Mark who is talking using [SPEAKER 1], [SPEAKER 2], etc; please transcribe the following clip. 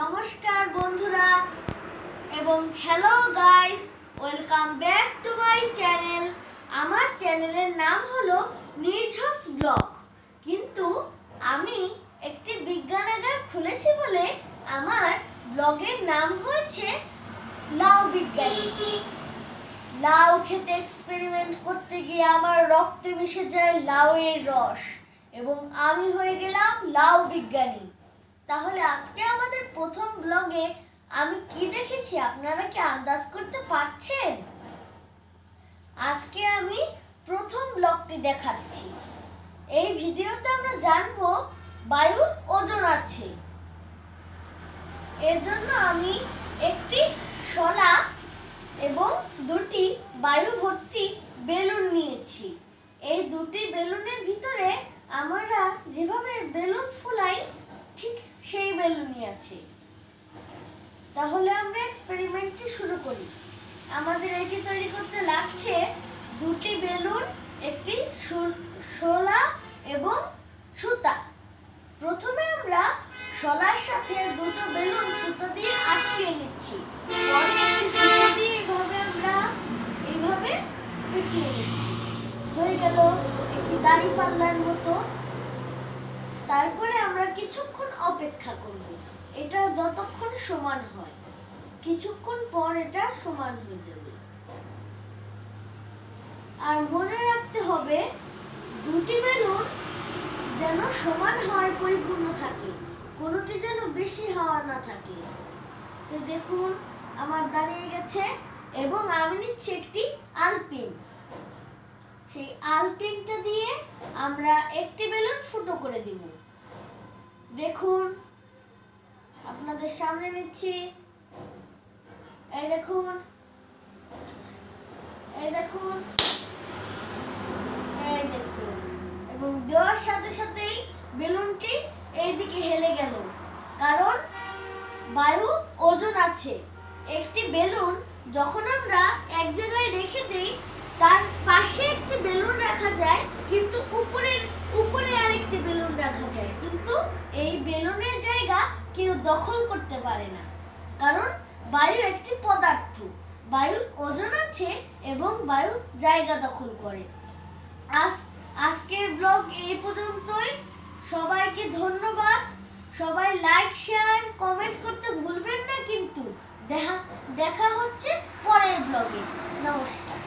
[SPEAKER 1] নমস্কার বন্ধুরা এবং hello guys, welcome back to my channel. আমার চ্যানেলের নাম হলো নির্ঝস ব্লগ, কিন্তু আমি একটি বিজ্ঞানাগার খুলেছি বলে আমার ব্লগের নাম হয়েছে লাউ বিজ্ঞানী। লাউ খেতে এক্সপেরিমেন্ট করতে গিয়ে আমার রক্তে মিশে যায় লাউয়ের রস এবং আমি হয়ে গেলাম লাউ বিজ্ঞানী। তাহলে আজকে আমাদের প্রথম ব্লগে আমি কি দেখেছি আপনারা কি আন্দাজ করতে পারছেন? আজকে আমি প্রথম ব্লগটি দেখাচ্ছি। এই ভিডিওতে আমরা জানবো বায়ুর ওজন আছে। এর জন্য আমি একটি শলা এবং দুটি বায়ু ভর্তি বেলুন নিয়েছি। এই দুটি বেলুনের ভিতরে আমরা যেভাবে বেলুন ফুলাই ঠিক সেই বেলুনই আছে। তাহলে আমরা এক্সপেরিমেন্টটি শুরু করি। আমাদের এটি তৈরি করতে লাগছে দুটি বেলুন, একটি শলা এবং সুতা। প্রথমে আমরা শলার সাথে দুটো বেলুন সুতো দিয়ে আটকে নিচ্ছি। পরে একটি সুতো দিয়ে এইভাবে পেঁচিয়ে নিচ্ছি। হয়ে গেল একটি দাঁড়িপাল্লার মতো। তারপরে আমরা কিছুক্ষণ অপেক্ষা করব। এটা যতক্ষণ সমান হয়, কিছুক্ষণ পর এটা সমান হয়ে যাবে। আর মনে রাখতে হবে দুটি বেলুন যেন সমান হয়, পরিপূর্ণ থাকে, কোনোটি যেন বেশি হাওয়া না থাকে। তো দেখুন আমার দাঁড়িয়ে গেছে এবং আমি নিচ্ছি একটি আলপিন। সেই আলপিনটা দিয়ে আমরা একটি বেলুন ফুটো করে দিব। দেখুন আপনাদের সামনে নিচ্ছি, এই দেখুন, এই দেখুন, এই দেখুন, এবং দেওয়ার সাথে সাথেই বেলুনটি এইদিকে হেলে গেল, কারণ বায়ু ওজন আছে। একটি বেলুন যখন আমরা এক জায়গায় রেখে দেই, তার পাশে একটি বেলুন রাখা যায়, কিন্তু উপরে আরেকটি বেলুন রাখা যায়, কিন্তু এই বেলুনের জায়গা কেউ দখল করতে পারে না, কারণ বায়ু একটি পদার্থ, বায়ুর ওজন আছে এবং বায়ু জায়গা দখল করে। আজকের ব্লগ এই পর্যন্তই। সবাইকে ধন্যবাদ। সবাই লাইক, শেয়ার, কমেন্ট করতে ভুলবেন না কিন্তু। দেখা হচ্ছে পরের ব্লগে। নমস্কার।